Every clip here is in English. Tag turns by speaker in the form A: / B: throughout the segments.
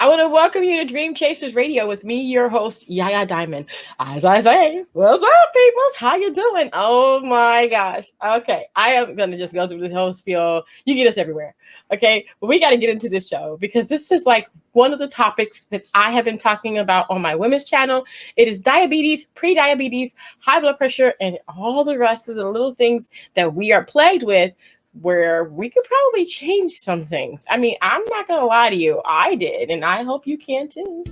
A: I want to welcome you to Dream Chasers Radio with me, your host, Yaya Diamond. As I say, what's up, peoples? How you doing? Oh my gosh. Okay, I am gonna just go through the whole spiel. You get us everywhere. Okay, but we got to get into this show because this is like one of the topics that I have been talking about on my women's channel. It is diabetes, pre-diabetes, high blood pressure, and all the rest of the little things that we are plagued with where we could probably change some things. I mean, I'm not going to lie to you. I did, and I hope you can too.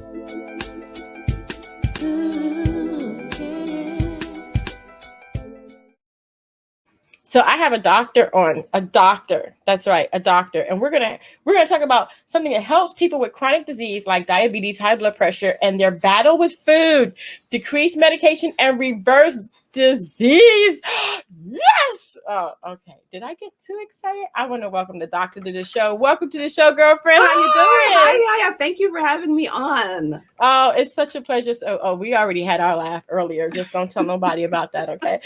A: So I have a doctor on, a doctor. That's right, a doctor. And we're going to talk about something that helps people with chronic disease like diabetes, high blood pressure, and their battle with food, decrease medication and reverse disease. Yes. Oh, okay. Did I get too excited? I want to welcome the doctor to the show. Welcome to the show, girlfriend. How you doing?
B: Hi. Thank you for having me on.
A: Oh, it's such a pleasure. So, we already had our laugh earlier. Just don't tell nobody about that, okay?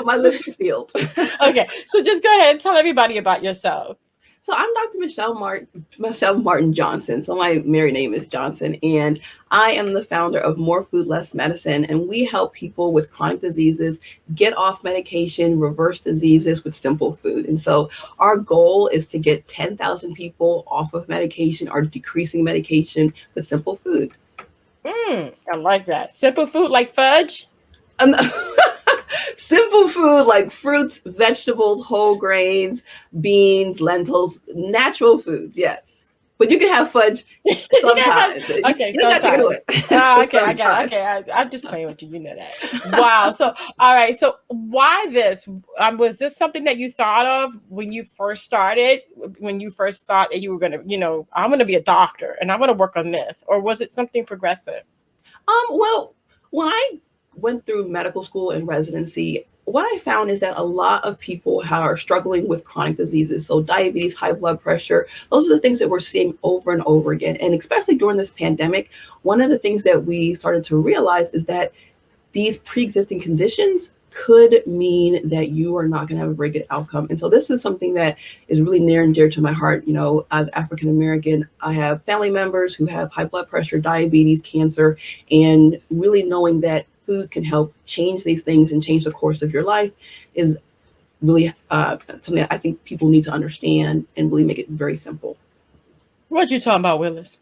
B: My lips are sealed.
A: Okay, so just go ahead and tell everybody about yourself.
B: So I'm Dr. Michele Martin Johnson. So my married name is Johnson, and I am the founder of More Food, Less Medicine, and we help people with chronic diseases get off medication, reverse diseases with simple food. And so our goal is to get 10,000 people off of medication or decreasing medication with simple food.
A: I like that. Simple food like fudge?
B: Simple food like fruits, vegetables, whole grains, beans, lentils, natural foods, yes. But you can have fudge sometimes.
A: Okay,
B: you got to do it.
A: Okay, I got it. Okay, I'm just playing with you. You know that. Wow. So, all right. So, why this? Was this something that you thought of when you first started? When you first thought that you were gonna, I'm gonna be a doctor and I'm gonna work on this, or was it something progressive?
B: Well, when I went through medical school and residency, what I found is that a lot of people are struggling with chronic diseases. So diabetes, high blood pressure, those are the things that we're seeing over and over again. And especially during this pandemic, one of the things that we started to realize is that these pre-existing conditions could mean that you are not going to have a very good outcome. And so this is something that is really near and dear to my heart. As African American, I have family members who have high blood pressure, diabetes, cancer, and really knowing that food can help change these things and change the course of your life is really something that I think people need to understand and really make it very simple.
A: What you talking about, Willis?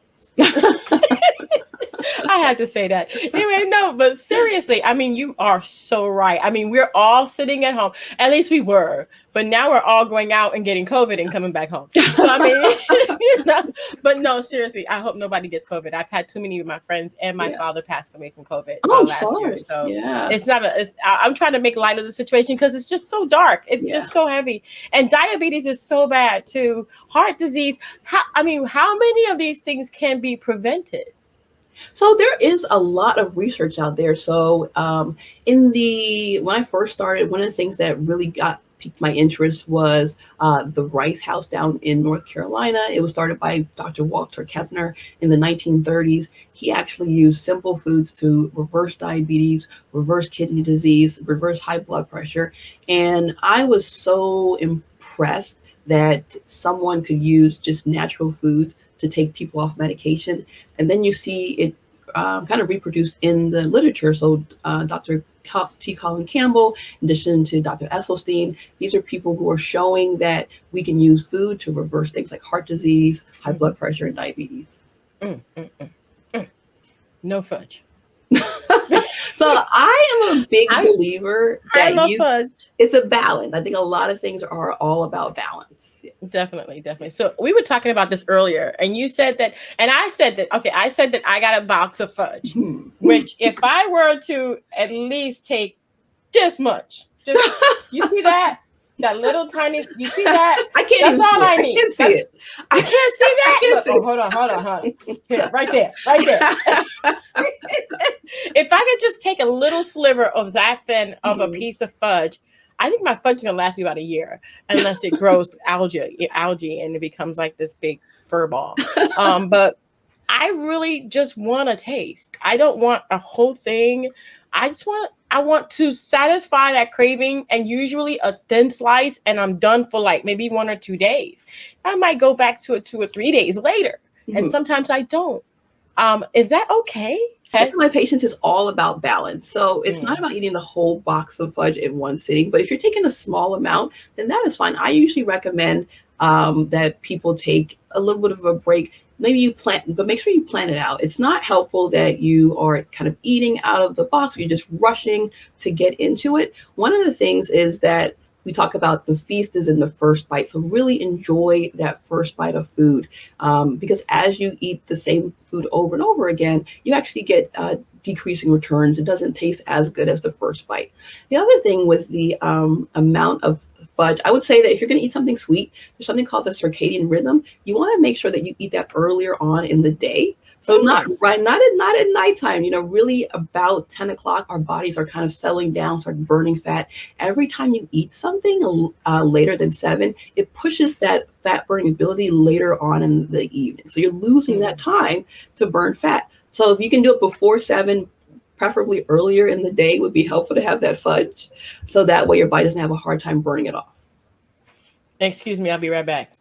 A: I had to say that. Anyway, no, but seriously, I mean, you are so right. I mean, we're all sitting at home. At least we were. But now we're all going out and getting COVID and coming back home. So, I mean, but no, seriously, I hope nobody gets COVID. I've had too many of my friends, and my father passed away from COVID last year. So it's not I'm trying to make light of the situation because it's just so dark. It's just so heavy. And diabetes is so bad too. Heart disease. How many of these things can be prevented?
B: So there is a lot of research out there. So when I first started, one of the things that really piqued my interest was the Rice House down in North Carolina. It was started by Dr. Walter Kempner in the 1930s. He actually used simple foods to reverse diabetes, reverse kidney disease, reverse high blood pressure. And I was so impressed that someone could use just natural foods to take people off medication. And then you see it kind of reproduced in the literature. So Dr. T. Colin Campbell, in addition to Dr. Esselstyn, these are people who are showing that we can use food to reverse things like heart disease, high blood pressure, and diabetes.
A: No fudge.
B: So I am a big believer that
A: I love fudge.
B: It's a balance. I think a lot of things are all about balance.
A: Yes. Definitely. So we were talking about this earlier, and you said that, and I said that, okay, I said that I got a box of fudge, which if I were to at least take this much, you see that? That little tiny, you see that?
B: I can't.
A: That's all I need.
B: I can't see it.
A: I can't see that. Hold on. Here, right there. If I could just take a little sliver of that thin of a piece of fudge, I think my fudge is gonna last me about a year, unless it grows algae, and it becomes like this big fur ball. But I really just want a taste. I don't want a whole thing. I just want I want to satisfy that craving, and usually a thin slice, and I'm done for like maybe 1 or 2 days. I might go back to it 2 or 3 days later, and
B: Mhm.
A: sometimes I don't. Is that okay?
B: I tell my patients it's all about balance. So it's not
A: Mm.
B: about eating the whole box of fudge in one sitting, but if you're taking a small amount, then that is fine. I usually recommend that people take a little bit of a break. Maybe you plan, but make sure you plan it out. It's not helpful that you are kind of eating out of the box. You're just rushing to get into it. One of the things is that we talk about the feast is in the first bite. So really enjoy that first bite of food, because as you eat the same food over and over again, you actually get decreasing returns. It doesn't taste as good as the first bite. The other thing was the amount of fudge. I would say that if you're going to eat something sweet, there's something called the circadian rhythm. You want to make sure that you eat that earlier on in the day. So not
A: Mm.
B: right, not at nighttime. Really about 10 o'clock, our bodies are kind of settling down, start burning fat. Every time you eat something later than 7, it pushes that fat burning ability later on in the evening. So you're losing that
A: Mm.
B: time to burn fat. So if you can do it before 7, preferably earlier in the day, would be helpful to have that fudge. So that way your body doesn't have a hard time burning it off.
A: Excuse me, I'll be right back.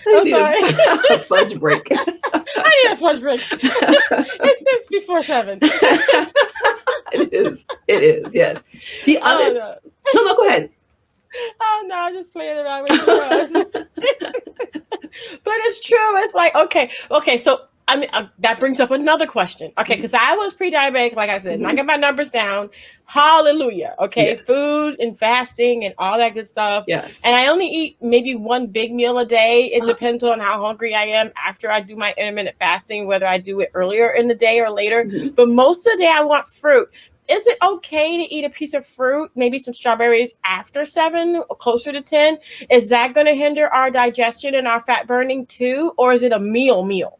B: I
A: I'm
B: need
A: sorry.
B: a fudge break.
A: I need a fudge break. It's just before 7.
B: It is. It is. Yes. The other.
A: Oh no.
B: No, go ahead.
A: Oh no, I'm just playing around with you guys. But it's true. It's like, okay. So I mean, that brings up another question. Okay, because I was pre-diabetic, like I said, and I
B: Mhm.
A: get my numbers down. Hallelujah. Okay,
B: Yes.
A: food and fasting and all that good stuff.
B: Yes.
A: And I only eat maybe one big meal a day. It
B: Uh,
A: depends on how hungry I am after I do my intermittent fasting, whether I do it earlier in the day or later.
B: mhm.
A: But most of the day, I want fruit. Is it okay to eat a piece of fruit, maybe some strawberries after 7, or closer to 10? Is that going to hinder our digestion and our fat burning too? Or is it a meal?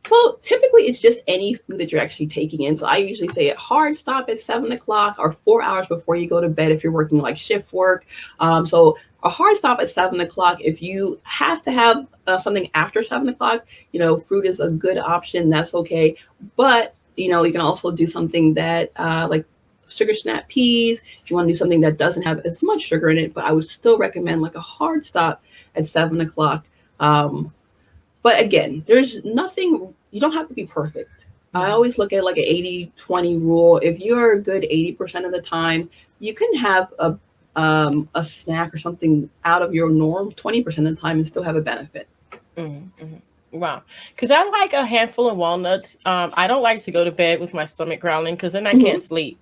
B: So typically, it's just any food that you're actually taking in. So I usually say a hard stop at 7 o'clock or 4 hours before you go to bed if you're working like shift work. So a hard stop at 7 o'clock. If you have to have something after 7 o'clock, fruit is a good option. That's okay. But you can also do something that like sugar snap peas. If you want to do something that doesn't have as much sugar in it, but I would still recommend like a hard stop at 7 o'clock. Um, but again, there's nothing, you don't have to be perfect. I
A: Mhm.
B: always look at like an 80-20 rule. If you're a good 80% of the time, you can have a snack or something out of your norm 20% of the time and still have a benefit.
A: Wow. Because I like a handful of walnuts. I don't like to go to bed with my stomach growling because then I
B: Mhm.
A: can't sleep.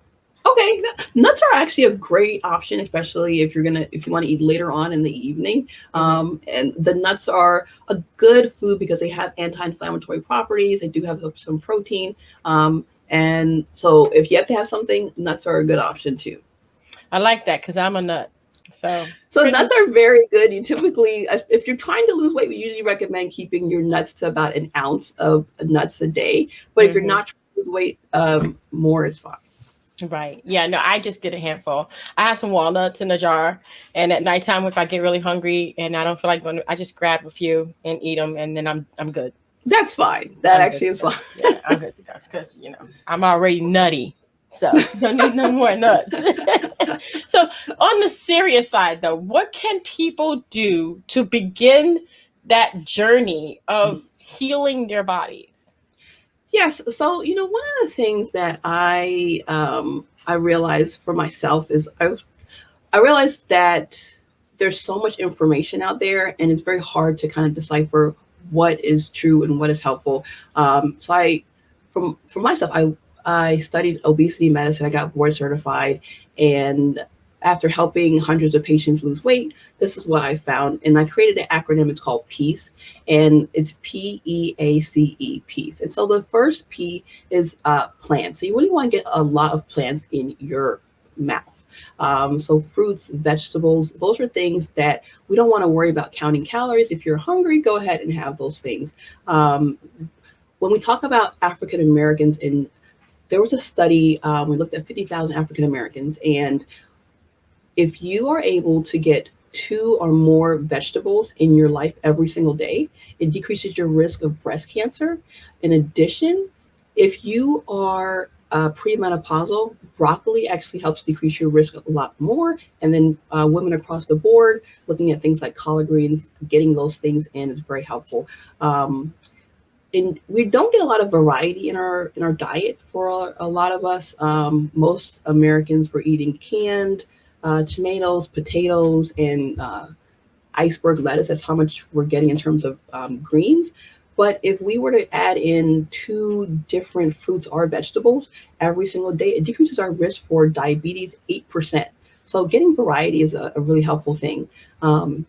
B: Okay, nuts are actually a great option, especially if you want to eat later on in the evening.
A: Hmm.
B: And the nuts are a good food because they have anti-inflammatory properties. They do have some protein, and so if you have to have something, nuts are a good option too.
A: I like that because I'm a nut. So
B: So
A: pretty.
B: nuts are very good. You typically, if you're trying to lose weight, we usually recommend keeping your nuts to about an ounce of nuts a day. But if you're
A: Hmm.
B: not trying to lose weight, more is fine.
A: Right. Yeah. No, I just get a handful. I have some walnuts in a jar, and at nighttime, if I get really hungry and I don't feel like going, I just grab a few and eat them, and then I'm good.
B: That's fine. That
A: I'm good
B: actually
A: to
B: is
A: go.
B: fine.
A: Yeah, I'm good to go because I'm already nutty, so don't need no more nuts. So on the serious side, though, what can people do to begin that journey of healing their bodies?
B: Yes. So one of the things that I realized for myself is I realized that there's so much information out there, and it's very hard to kind of decipher what is true and what is helpful. So for myself, I studied obesity medicine. I got board certified, and after helping hundreds of patients lose weight, this is what I found. And I created an acronym. It's called PEACE, and it's PEACE, peace. And so the first P is plants. So you really want to get a lot of plants in your mouth. So fruits, vegetables, those are things that we don't want to worry about counting calories. If you're hungry, go ahead and have those things. Um, when we talk about African Americans, and there was a study, we looked at 50,000 African Americans, and if you are able to get 2 or more vegetables in your life every single day, it decreases your risk of breast cancer. In addition, If you are premenopausal, broccoli actually helps decrease your risk a lot more. And then women across the board, looking at things like collard greens, getting those things in is very helpful. Um, and we don't get a lot of variety in our diet for a lot of us. Most Americans were eating canned tomatoes, potatoes, and iceberg lettuce. That's how much we're getting in terms of greens. But if we were to add in two different fruits or vegetables every single day, it decreases our risk for diabetes 8%. So getting variety is a really helpful thing. Um,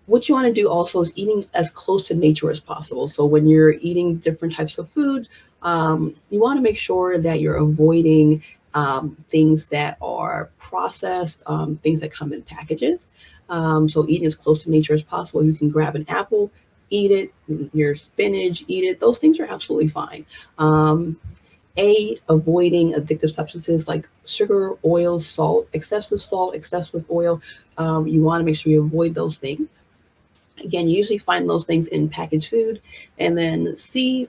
B: what you want to do also is eating as close to nature as possible. So when you're eating different types of food, you want to make sure that you're avoiding things that are processed, things that come in packages. So eating as close to nature as possible. You can grab an apple, eat it, your spinach, eat it. Those things are absolutely fine. Um, Avoiding addictive substances like sugar, oil, salt, excessive oil. You want to make sure you avoid those things. Again, you usually find those things in packaged food. And then C,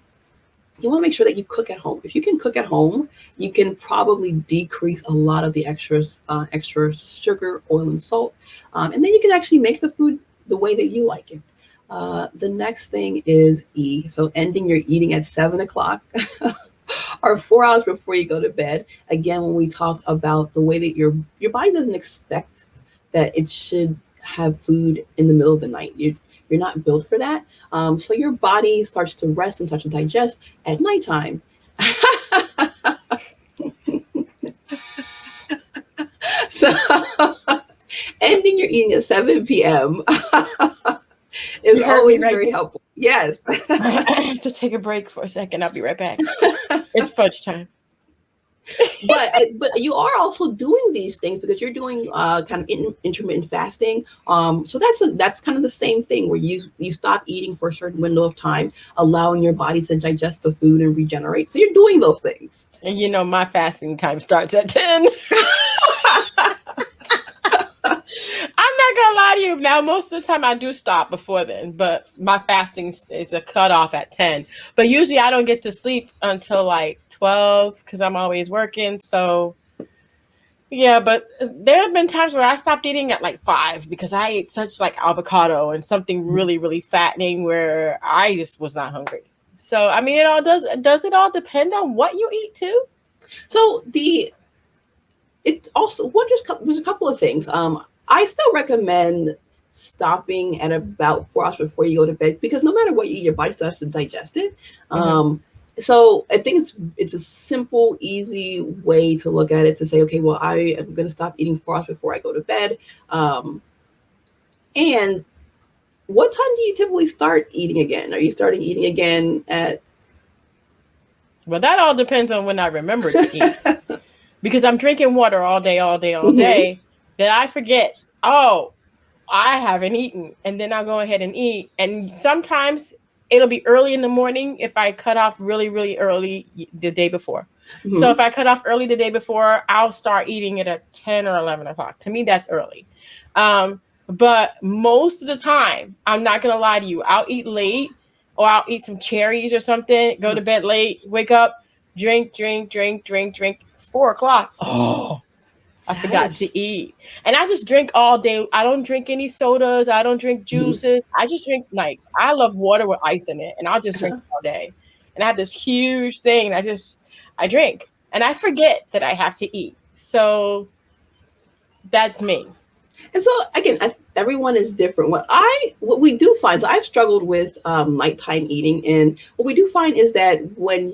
B: you want to make sure that you cook at home. If you can cook at home, you can probably decrease a lot of the extra sugar, oil, and salt. And then you can actually make the food the way that you like it. The next thing is E. So ending your eating at 7 o'clock or 4 hours before you go to bed. Again, when we talk about the way that your body doesn't expect that it should have food in the middle of the night. You're not built for that. So your body starts to rest and starts to digest at nighttime. So ending your eating at 7 p.m. is
A: You heard me
B: always
A: right
B: very
A: there.
B: helpful. Yes.
A: I have to take a break for a second. I'll be right back. It's fudge time.
B: But you are also doing these things because you're doing kind of intermittent fasting. So that's kind of the same thing where you stop eating for a certain window of time, allowing your body to digest the food and regenerate. So you're doing those things.
A: And you know, my fasting time starts at 10. I'm not gonna lie to you. Now, most of the time I do stop before then, but my fasting is a cutoff at 10. But usually I don't get to sleep until like 12 because I'm always working. So yeah, but there have been times where I stopped eating at like 5 because I ate such like avocado and something really, really fattening where I just was not hungry. So I mean, does it all depend on what you eat too?
B: So it also there's a couple of things. I still recommend stopping at about 4 hours before you go to bed because no matter what you eat, your body still has to digest it.
A: Hmm.
B: So I think it's a simple, easy way to look at it to say, okay, well, I am going to stop eating 4 hours before I go to bed. Um, and what time do you typically start eating again? Are you starting eating again at?
A: Well, that all depends on when I remember to eat. Because I'm drinking water all day, all day, all
B: Mhm.
A: day, then I forget, oh, I haven't eaten. And then I'll go ahead and eat. And sometimes it'll be early in the morning if I cut off really, really early the day before. So
B: Mhm.
A: if I cut off early the day before, I'll start eating it at 10 or 11 o'clock. To me, that's early. But most of the time, I'm not going to lie to you, I'll eat late or I'll eat some cherries or something, go to bed late, wake up, drink. 4 o'clock. Oh, I forgot to
B: Yes.
A: eat. And I just drink all day. I don't drink any sodas. I don't drink
B: Mhm.
A: juices. I just drink like I love water with ice in it. And I'll just drink
B: Uh-huh.
A: all day. And I have this huge thing. I drink. And I forget that I have to eat. So that's me.
B: And so again, everyone is different. What we do find, so I've struggled with nighttime eating, and what we do find is that when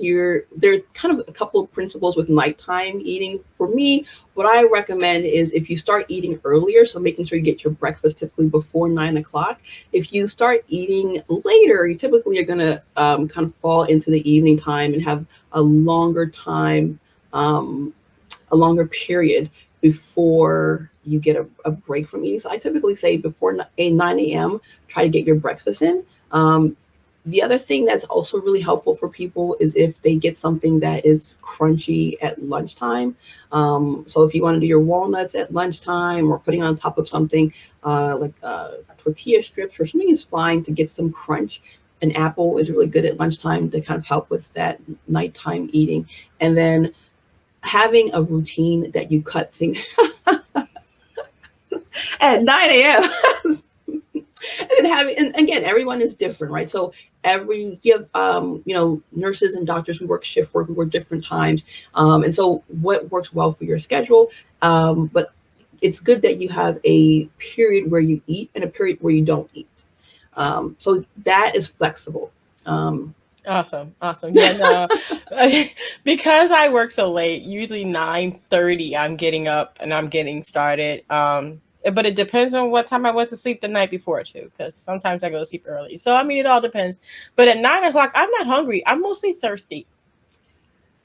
B: there's kind of a couple of principles with nighttime eating. For me, what I recommend is if you start eating earlier, so making sure you get your breakfast typically before 9 o'clock. If you start eating later, you typically are going to kind of fall into the evening time and have a longer time. A longer period before you get a break from eating. So I typically say before 9 a.m., try to get your breakfast in. The other thing that's also really helpful for people is if they get something that is crunchy at lunchtime. So if you want to do your walnuts at lunchtime or putting on top of something like tortilla strips or something is fine to get some crunch. an apple is really good at lunchtime to kind of help with that nighttime eating. And then having a routine that you cut things at 9 a.m. And then having, and again, everyone is different, right? So you have nurses and doctors who work shift work, who work different times, and so what works well for your schedule. But it's good that you have a period where you eat and a period where you don't eat. So that is flexible. Um,
A: Awesome. Awesome. Yeah, no. Because I work so late, usually 9:30 I'm getting up and I'm getting started. But it depends on what time I went to sleep the night before too, because sometimes I go to sleep early. So I mean it all depends. But at 9 o'clock, I'm not hungry. I'm mostly thirsty.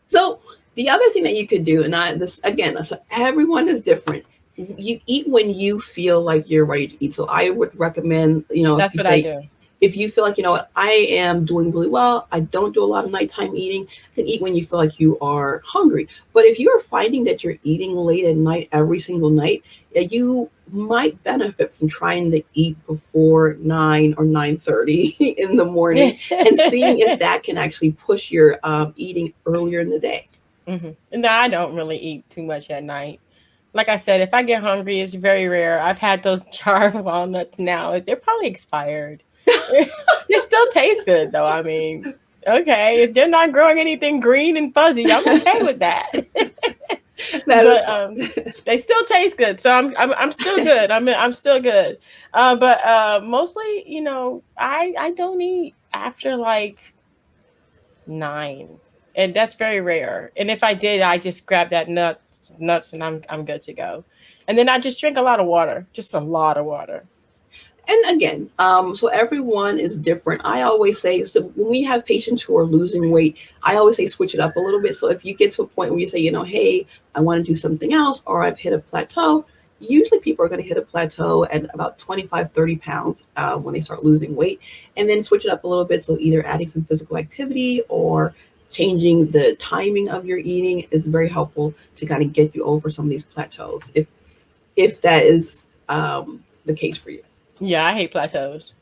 B: so the other thing that you could do, and this again, so everyone is different. You eat when you feel like you're ready to eat. So I would recommend, if
A: That's
B: you
A: what I
B: say,
A: do.
B: if you feel like, what, I am doing really well, I don't do a lot of nighttime eating, then eat when you feel like you are hungry. But if you're finding that you're eating late at night every single night, you might benefit from trying to eat before 9 or 9:30 in the morning and seeing if that can actually push your eating earlier in the day.
A: No, I don't really eat too much at night. Like I said, if I get hungry, it's very rare. I've had those jar of walnuts now. They're probably expired. They still taste good though. I mean, okay, if they're not growing anything green and fuzzy, I'm okay with that.
B: That is
A: But
B: fun.
A: they still taste good, so I'm still good. I'm still good. But mostly, I don't eat after like 9, and that's very rare. And if I did, I just grab that nuts, and I'm good to go. And then I just drink a lot of water, just a lot of water.
B: And again, so everyone is different. I always say, so when we have patients who are losing weight, I always say switch it up a little bit. So if you get to a point where you say, hey, I want to do something else, or I've hit a plateau, usually people are going to hit a plateau at about 25, 30 pounds when they start losing weight, and then switch it up a little bit. So either adding some physical activity or changing the timing of your eating is very helpful to kind of get you over some of these plateaus, if that is the case for you.
A: Yeah, I hate plateaus.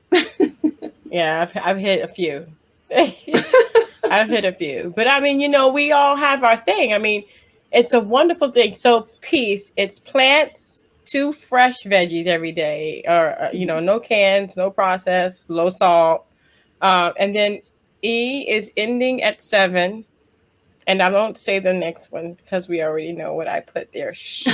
A: Yeah, I've hit a few. I've hit a few. But I mean, we all have our thing. I mean, it's a wonderful thing. So, peace, it's plants, 2 fresh veggies every day, or, no cans, no processed, low salt. And then E is ending at 7. And I won't say the next one because we already know what I put there. Shh.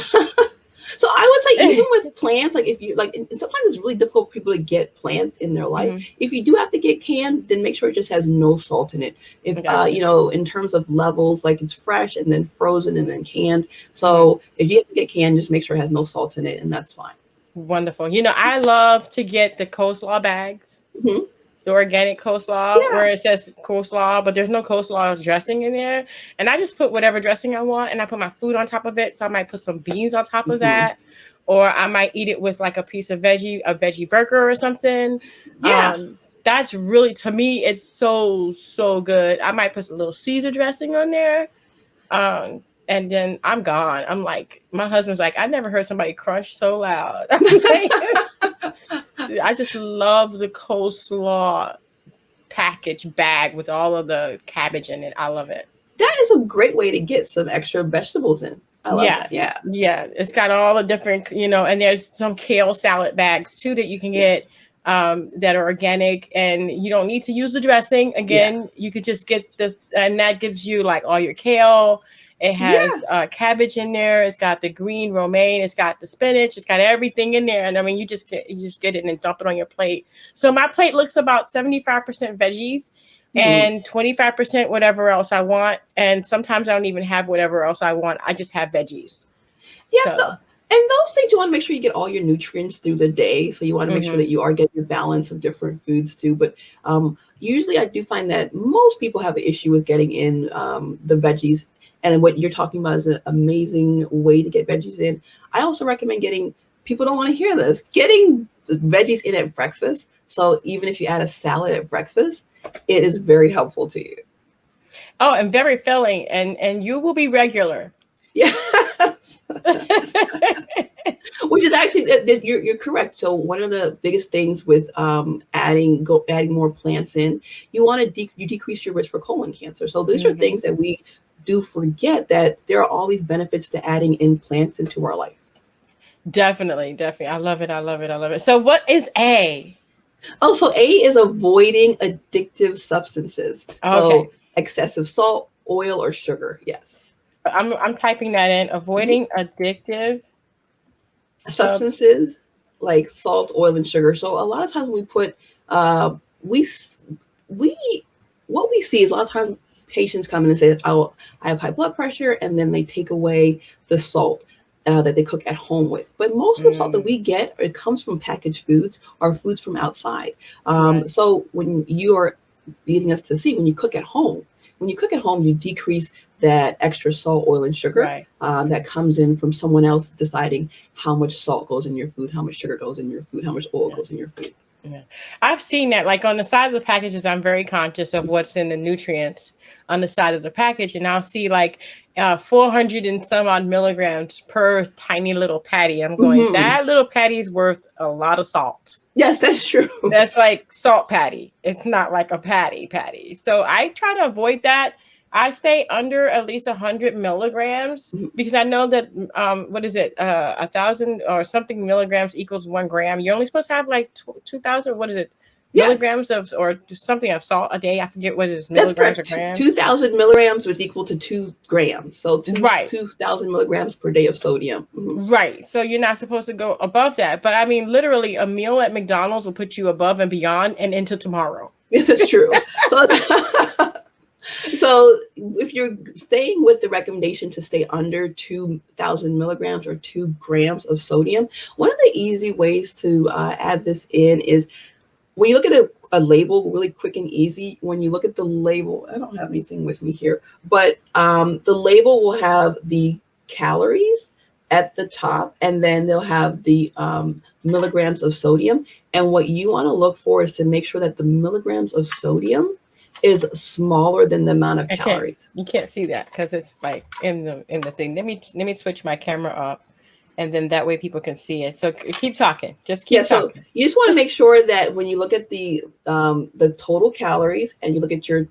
B: So I would say, even with plants, like if you like, and sometimes it's really difficult for people to get plants in their life.
A: Mhm.
B: If you do have to get canned, then make sure it just has no salt in it. If
A: Gotcha.
B: in terms of levels, like it's fresh and then frozen and then canned.
A: Mhm.
B: So if you have to get canned, just make sure it has no salt in it, and that's fine.
A: Wonderful. I love to get the coleslaw bags,
B: Hmm.
A: the organic coleslaw,
B: Yeah.
A: where it says coleslaw, but there's no coleslaw dressing in there. And I just put whatever dressing I want, and I put my food on top of it. So I might put some beans on top of
B: Hmm.
A: that, or I might eat it with like a piece of a veggie burger or something.
B: Yeah.
A: That's really, to me, it's so, so good. I might put a little Caesar dressing on there. And then I'm gone. I'm like, my husband's like, I never heard somebody crunch so loud. I'm like, I just love the coleslaw package bag with all of the cabbage in it. I love it.
B: That is a great way to get some extra vegetables in. I love
A: Yeah.
B: that. Yeah.
A: Yeah. It's got all the different, and there's some kale salad bags too that you can get, that are organic, and you don't need to use the dressing.
B: Yeah.
A: Again, you could just get this, and that gives you like all your kale. It has
B: Yeah.
A: cabbage in there. It's got the green romaine. It's got the spinach. It's got everything in there. And I mean, you just get it and dump it on your plate. So my plate looks about 75% veggies
B: Mhm.
A: and 25% whatever else I want. And sometimes I don't even have whatever else I want. I just have veggies.
B: Yeah,
A: So,
B: and those things, you want to make sure you get all your nutrients through the day. So you want to make sure
A: mhm.
B: that you are getting your balance of different foods too. But usually, I do find that most people have an issue with getting in the veggies. And what you're talking about is an amazing way to get veggies in. I also recommend getting. People don't want to hear this. Getting veggies in at breakfast. So even if you add a salad at breakfast, it is very helpful to you.
A: Oh, and very filling, and you will be regular.
B: Yeah. Which is actually you're correct. So one of the biggest things with adding more plants in, you want to you decrease your risk for colon cancer. So these are
A: Hmm.
B: things that we do forget, that there are all these benefits to adding in plants into our life.
A: Definitely, definitely. I love it. I love it. I love it. So, what is A?
B: Oh, so A is avoiding addictive substances. So
A: Okay,
B: excessive salt, oil, or sugar. Yes.
A: I'm typing that in.
B: Mhm.
A: Avoiding addictive subs.
B: Substances like salt, oil, and sugar. So a lot of times we put uh, we we what we see is a lot of times patients come in and say, "Oh, I have high blood pressure," and then they take away the salt that they cook at home with. But most of the salt that
A: Mm,
B: we get, it comes from packaged foods or foods from outside.
A: right.
B: So when you are leading us to see, when you cook at home, you decrease that extra salt, oil, and sugar
A: Right.
B: that comes in from someone else deciding how much salt goes in your food, how much sugar goes in your food, how much oil
A: Yeah.
B: goes in your food.
A: Yeah. I've seen that. Like on the side of the packages, I'm very conscious of what's in the nutrients on the side of the package. And I'll see like 400 and some odd milligrams per tiny little patty. I'm going,
B: Mm-hmm.
A: that little patty is worth a lot of salt.
B: Yes, that's true.
A: That's like salt patty. It's not like a patty. So I try to avoid that. I stay under at least 100 milligrams because I know that what is it, 1,000 or something milligrams equals 1 gram. You're only supposed to have like 2,000. What is it?
B: Yes,
A: Milligrams of or something of salt a day. I forget what it is,
B: that's
A: milligrams or
B: correct.
A: grams.
B: 2,000 milligrams was equal to 2 grams. So
A: Right.
B: 2,000 milligrams per day of sodium. Mm-hmm.
A: Right. So you're not supposed to go above that. But I mean, literally, a meal at McDonald's will put you above and beyond and into tomorrow.
B: This is true. So, so if you're staying with the recommendation to stay under 2,000 milligrams or 2 grams of sodium, one of the easy ways to add this in is when you look at a label, really quick and easy. When you look at the label, I don't have anything with me here, but the label will have the calories at the top, and then they'll have the milligrams of sodium. And what you want to look for is to make sure that the milligrams of sodium is smaller than the amount of
A: I can't.
B: calories.
A: You can't see that because it's like in the thing. Let me switch my camera up, and then that way people can see it. So keep talking. Just
B: Yeah,
A: keep
B: so
A: talking.
B: you just want to make sure that when you look at the total calories and you look at your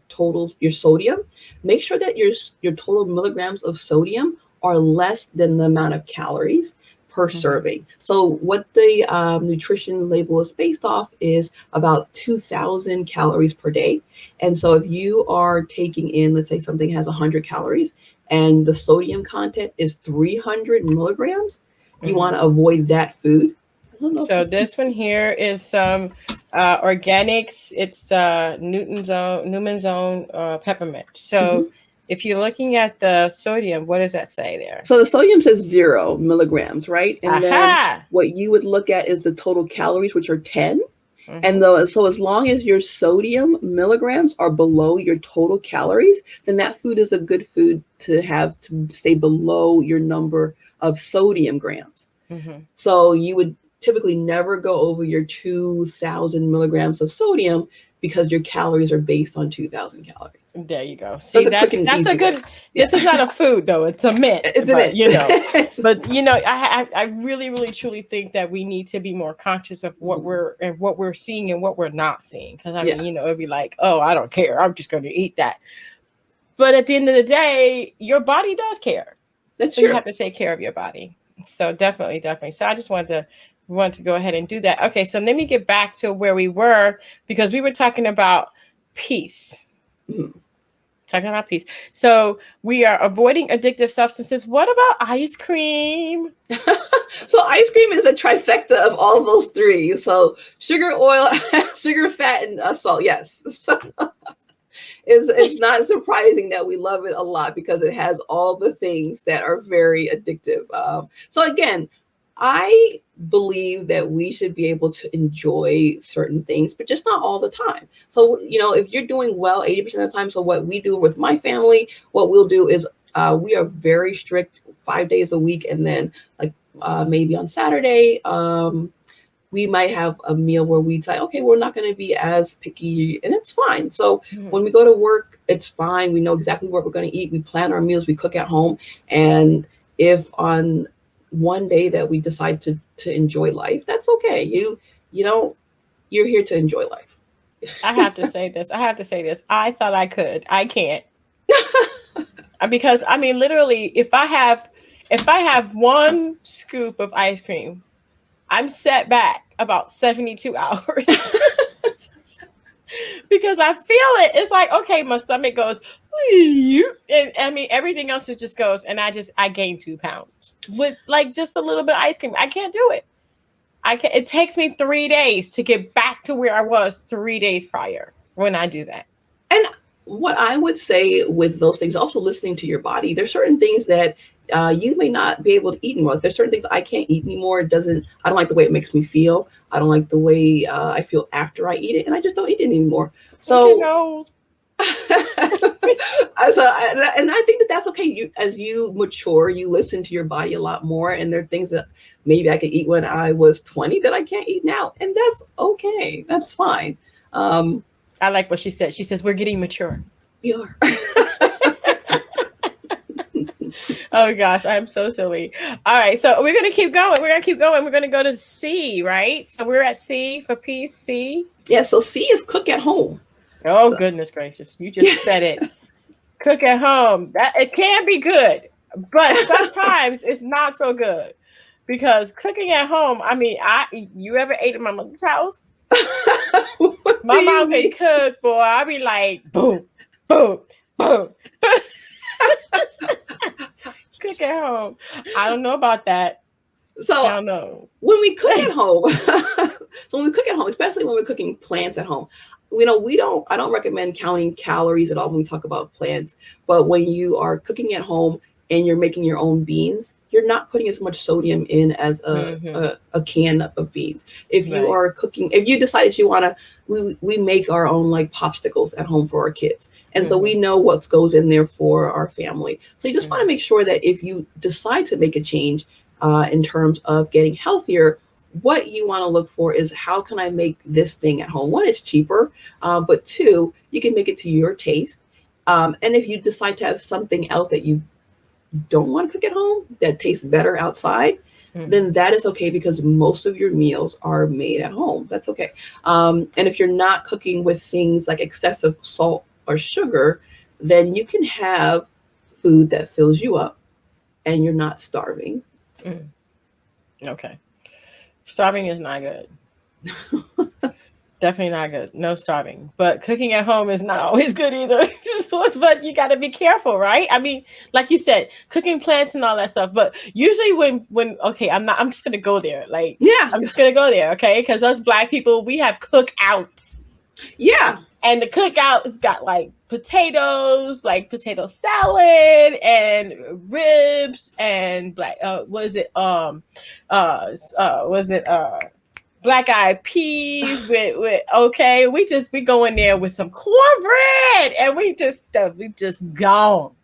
B: sodium, make sure that your total milligrams of sodium are less than the amount of calories per
A: Hmm.
B: serving. So what the nutrition label is based off is about 2,000 calories per day. And so if you are taking in, let's say something has 100 calories and the sodium content is 300 milligrams, you
A: Hmm.
B: want to avoid that food. I don't know.
A: So this one here is some organics. It's Newman's Own peppermint.
B: Mhm.
A: So if you're looking at the sodium, what does that say there?
B: So the sodium says 0 milligrams, right? And then
A: Aha.
B: what you would look at is the total calories, which are 10. And
A: Hmm.
B: though, so as long as your sodium milligrams are below your total calories, then that food is a good food to have to stay below your number of sodium grams.
A: Hmm.
B: So you would typically never go over your 2,000 milligrams of sodium because your calories are based on 2,000 calories.
A: There you go.
B: So
A: See,
B: it's a quick and
A: that's a
B: easy way.
A: good.
B: Yeah,
A: This is not a food though; it's a mint.
B: it's a
A: But
B: bit.
A: I really, really, truly think that we need to be more conscious of what we're seeing and what we're not seeing. Because I
B: Yeah,
A: mean, it'd be like, oh, I don't care. I'm just going to eat that. But at the end of the day, your body does care,
B: that's
A: so you
B: true.
A: have to take care of your body. So definitely, definitely. So I just wanted to go ahead and do that. Okay, so let me get back to where we were because we were talking about peace.
B: Mhm.
A: Talking about peace. So we are avoiding addictive substances. What about ice cream?
B: So ice cream is a trifecta of all of those three. So sugar, oil, sugar, fat, and salt. Yes. So it's not surprising that we love it a lot because it has all the things that are very addictive. So again, I believe that we should be able to enjoy certain things, but just not all the time. So, if you're doing well 80% of the time, so what we do with my family, what we'll do is we are very strict 5 days a week. And then, like, maybe on Saturday, we might have a meal where we say, okay, we're not going to be as picky, and it's fine. So
A: Mhm.
B: when we go to work, it's fine. We know exactly what we're going to eat. We plan our meals. We cook at home, and If on one day that we decide to enjoy life, that's okay. You don't you're here to enjoy life.
A: I have to say this. I have to say this. I thought I could. I can't. Because I mean literally if I have one scoop of ice cream, I'm set back about 72 hours. Because I feel it. It's like, okay, my stomach goes, and I mean everything else just goes, and I gain 2 pounds with like just a little bit of ice cream. I can't do it. I can It takes me 3 days to get back to where I was 3 days prior when I do that.
B: And what I would say with those things, also listening to your body, there's certain things that you may not be able to eat anymore. There's certain things I can't eat anymore. It doesn't. I don't like the way it makes me feel. I don't like the way I feel after I eat it, and I just don't eat it anymore.
A: I'm getting
B: So,
A: old.
B: and I think that that's okay. You, as you mature, you listen to your body a lot more, and there are things that maybe I could eat when I was 20 that I can't eat now, and that's okay. That's fine. Um,
A: I like what she said. She says we're getting mature.
B: we are.
A: Oh gosh, I'm so silly. All right, so we're gonna keep going. We're gonna keep going. We're gonna go to C, right? So we're at C for peace. C.
B: Yeah, so C is cook at home.
A: Oh
B: So,
A: goodness gracious, you just said it. Cook at home. That it can be good, but sometimes it's not so good because cooking at home. I mean, you ever ate at my mother's house?
B: what do
A: My
B: you
A: mom can
B: mean?
A: cook, boy. I be like, boom, boom, boom. Cook at home. I don't know about that. I
B: So
A: don't know.
B: when we cook at home, so when we cook at home, especially when we're cooking plants at home, we don't. I don't recommend counting calories at all when we talk about plants. But when you are cooking at home and you're making your own beans, you're not putting as much sodium in as
A: Hmm.
B: a can of beans. If you
A: Right.
B: are cooking, if you decide that you want to, we make our own like popsicles at home for our kids. And so we
A: Hmm.
B: know what goes in there for our family. So you just want to
A: Hmm.
B: make sure that if you decide to make a change in terms of getting healthier, what you want to look for is how can I make this thing at home? One, it's cheaper, but two, you can make it to your taste. And if you decide to have something else that you don't want to cook at home that tastes better outside, then
A: Hmm.
B: that is okay because most of your meals are made at home. That's okay. And if you're not cooking with things like excessive salt or sugar, then you can have food that fills you up and you're not starving.
A: Hmm. Okay. Starving is not good. Definitely not good. No starving. But cooking at home is not always good either. But you got to be careful, right? I mean, like you said, cooking plants and all that stuff. But usually when okay, I'm not. I'm just gonna go there. Like
B: Yeah,
A: I'm just gonna go there, okay? Because us black people, we have cookouts.
B: yeah.
A: And the cookout has got like potatoes, like potato salad and ribs and black was it was it black eyed peas with okay, we go in there with some cornbread and we just gone.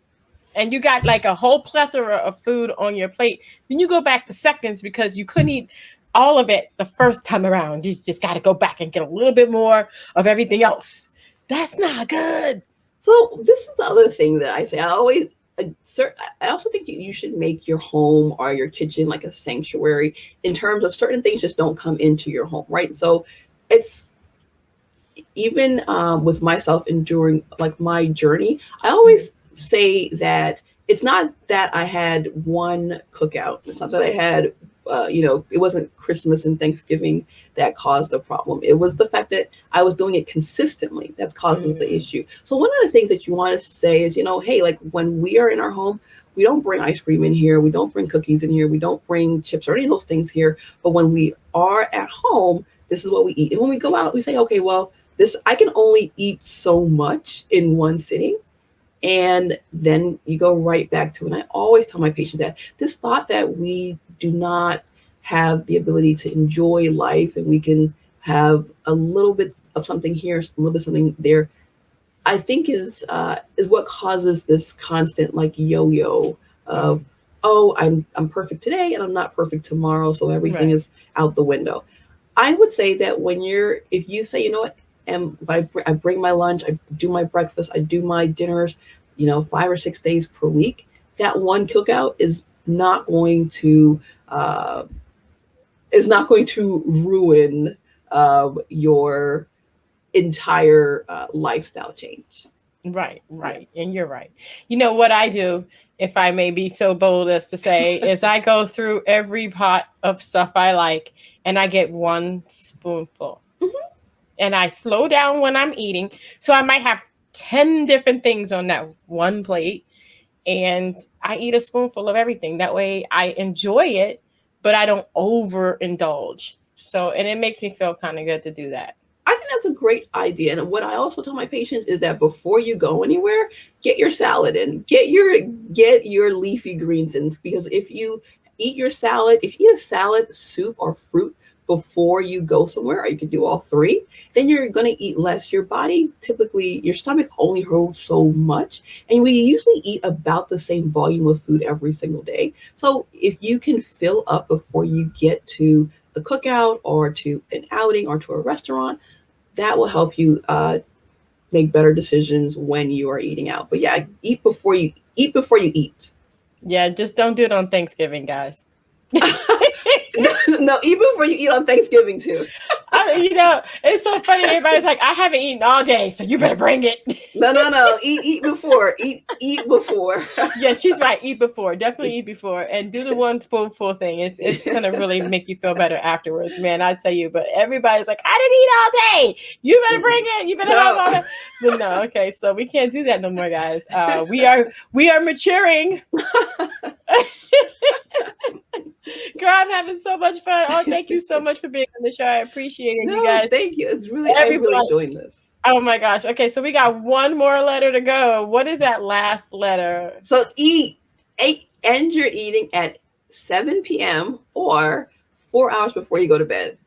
A: And you got like a whole plethora of food on your plate. Then you go back for seconds because you couldn't eat all of it the first time around. You just got to go back and get a little bit more of everything else. That's not good.
B: So this is the other thing that I say. I also think you should make your home or your kitchen like a sanctuary in terms of certain things just don't come into your home, right? So it's even with myself and during like my journey, I always say that it's not that I had one cookout. It's not that I had, it wasn't Christmas and Thanksgiving that caused the problem. It was the fact that I was doing it consistently that causes the
A: Mm,
B: issue. So one of the things that you want to say is, hey, like when we are in our home, we don't bring ice cream in here. We don't bring cookies in here. We don't bring chips or any of those things here. But when we are at home, this is what we eat. And when we go out, we say, okay, well, this I can only eat so much in one sitting, and then you go right back to it. And I always tell my patients that this thought that we do not have the ability to enjoy life and we can have a little bit of something here, a little bit of something there, I think is what causes this constant like yo-yo of,
A: mm,
B: oh, I'm perfect today and I'm not perfect tomorrow, so everything
A: right.
B: is out the window. I would say that if you say, what, and I bring my lunch, I do my breakfast, I do my dinners, 5 or 6 days per week, that one cookout is not going to uh, is not going to ruin your entire lifestyle change.
A: Right,
B: Yeah.
A: right. And you're right. You know what I do, if I may be so bold as to say, is I go through every pot of stuff I like and I get one spoonful.
B: Mhm.
A: And I slow down when I'm eating. So I might have 10 different things on that one plate. And I eat a spoonful of everything. That way I enjoy it, but I don't overindulge. So, and it makes me feel kind of good to do that.
B: I think that's a great idea. And what I also tell my patients is that before you go anywhere, get your salad in, get your leafy greens in. Because if you eat your salad, if you eat a salad, soup, or fruit before you go somewhere, or you can do all three, then you're going to eat less. Your body typically, your stomach only holds so much, and we usually eat about the same volume of food every single day. So if you can fill up before you get to a cookout or to an outing or to a restaurant, that will help you make better decisions when you are eating out. But yeah, eat before you eat.
A: Yeah, just don't do it on Thanksgiving, guys.
B: No, eat before you eat on Thanksgiving too.
A: It's so funny. Everybody's like, I haven't eaten all day, so you better bring it.
B: No. Eat before. Eat before.
A: Yeah, she's right. Eat before. Definitely eat before. And do the one spoonful thing. It's gonna really make you feel better afterwards, man. I tell you, but everybody's like, I didn't eat all day. You better bring it. You better have
B: No.
A: all that. But no, okay, so we can't do that no more, guys. We are maturing. Girl, I'm having so much fun. Oh, thank you so much for being on the show. I appreciate it. You
B: No,
A: guys,
B: thank you. I'm really
A: everybody.
B: enjoying this.
A: Oh my gosh. Okay, so we got one more letter to go. What is that last letter?
B: So end your eating at 7 p.m. or 4 hours before you go to bed.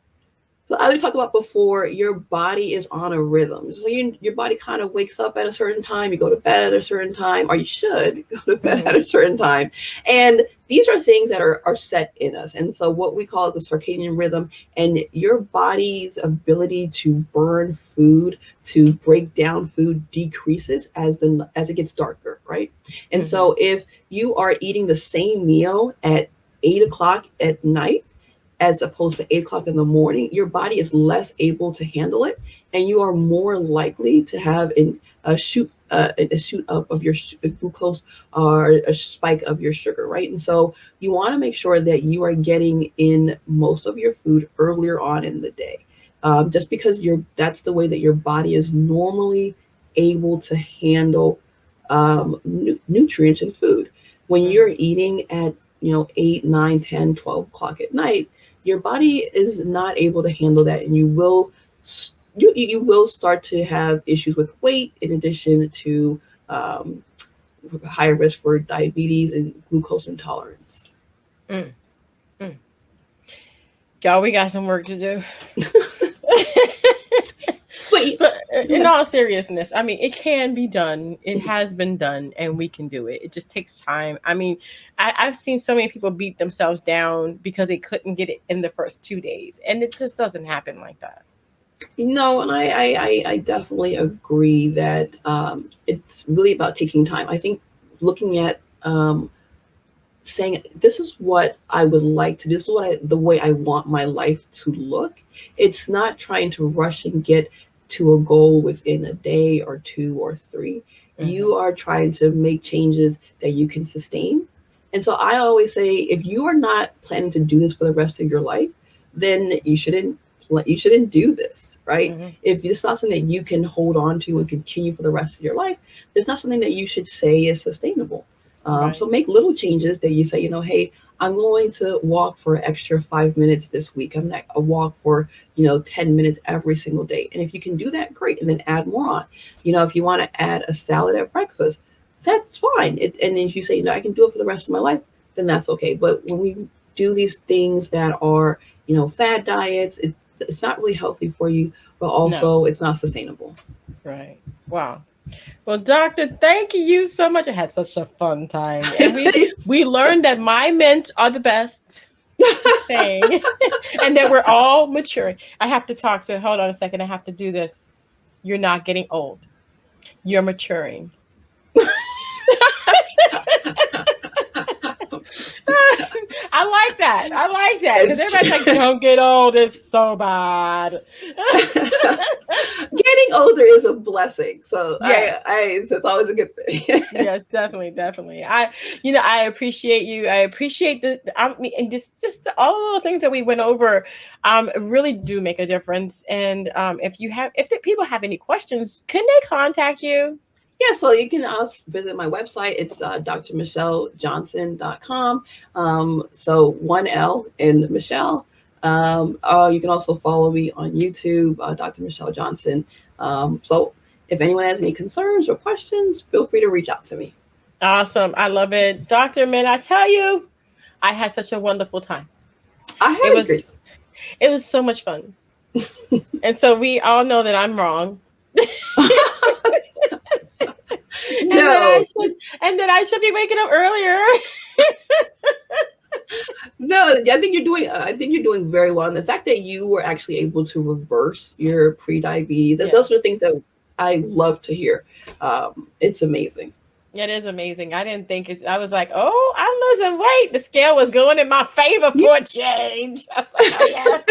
B: So as we talked about before, your body is on a rhythm. So your body kind of wakes up at a certain time, you go to bed at a certain time, or you should go to bed at a certain time. And these are things that are set in us. And so what we call the circadian rhythm, and your body's ability to burn food, to break down food decreases as it gets darker, right? And so if you are eating the same meal at 8 o'clock at night, as opposed to 8 o'clock in the morning, your body is less able to handle it, and you are more likely to have a shoot up of your glucose or a spike of your sugar, right? And so you want to make sure that you are getting in most of your food earlier on in the day, just because that's the way that your body is normally able to handle nutrients in food. When you're eating at 8, 9, 10, 12 o'clock at night, your body is not able to handle that, and you will start to have issues with weight, in addition to um, higher risk for diabetes and glucose intolerance.
A: Mm, mm. Y'all, we got some work to do. But in all seriousness, I mean, it can be done. It has been done, and we can do it. It just takes time. I mean, I've seen so many people beat themselves down because they couldn't get it in the first 2 days, and it just doesn't happen like that.
B: And I definitely agree that it's really about taking time. I think looking at saying this is what I would like to do. This is the way I want my life to look. It's not trying to rush and get to a goal within a day or two or three. You are trying to make changes that you can sustain. And so I always say, if you are not planning to do this for the rest of your life, then you shouldn't do this, right? If it's not something that you can hold on to and continue for the rest of your life, it's not something that you should say is sustainable.
A: Right.
B: So make little changes that you say, hey, I'm going to walk for an extra 5 minutes this week. I'm not a walk for 10 minutes every single day. And if you can do that, great. And then add more on. If you want to add a salad at breakfast, that's fine. And if you say, I can do it for the rest of my life, then that's okay. But when we do these things that are, fad diets, it's not really healthy for you, but also it's not sustainable.
A: Right. Wow. Well, doctor, thank you so much. I had such a fun time, and we learned that my mints are the best. Just saying, and that we're all maturing. I have to talk to. Hold on a second. I have to do this. You're not getting old. You're maturing. like that. I like that because
B: It's
A: everybody's like, "Don't get old. It's so bad."
B: Getting older is a blessing. So
A: Yes.
B: it's always a good thing.
A: Yes, definitely, definitely. I appreciate you. I appreciate I mean, and just all of the things that we went over, really do make a difference. And if the people have any questions, can they contact you?
B: Yeah, so you can also visit my website. It's drmichellejohnson.com. So one L in Michelle. You can also follow me on YouTube, Dr. Michele Johnson. So if anyone has any concerns or questions, feel free to reach out to me.
A: Awesome. I love it. Doctor, man, I tell you, I had such a wonderful time.
B: I had a great time.
A: It was so much fun. And so we all know that I'm wrong.
B: No.
A: And that I should be waking up earlier.
B: No, I think you're doing very well. And the fact that you were actually able to reverse your pre-diabetes, those are the things that I love to hear. It's amazing.
A: It is amazing. I didn't think I was like, oh, I'm losing weight. The scale was going in my favor for a change. I was like, oh yeah.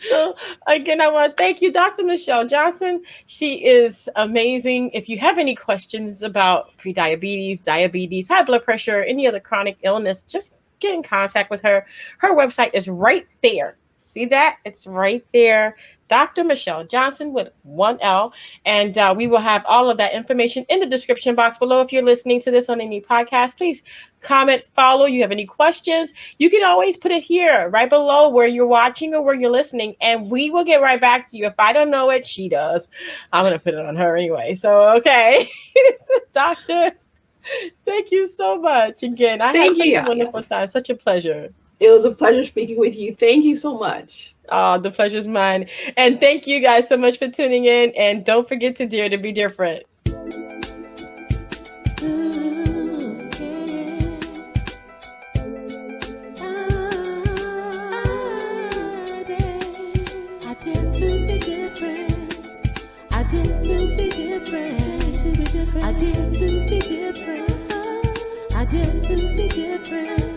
A: So again, I want to thank you, Dr. Michele Johnson. She is amazing. If you have any questions about prediabetes, diabetes, high blood pressure, any other chronic illness, just get in contact with her. Her website is right there. See that? It's right there. Dr. Michele Johnson with one L. And we will have all of that information in the description box below. If you're listening to this on any podcast, please comment, follow. You have any questions, you can always put it here right below where you're watching or where you're listening, and we will get right back to you. If I don't know it, she does. I'm going to put it on her anyway. So, okay. Doctor, thank you so much. Again, I had such a wonderful time. Such a pleasure.
B: It was a pleasure speaking with you. Thank you so much.
A: Oh, the pleasure's mine. And thank you guys so much for tuning in. And don't forget to dare to be different. I dare to be different.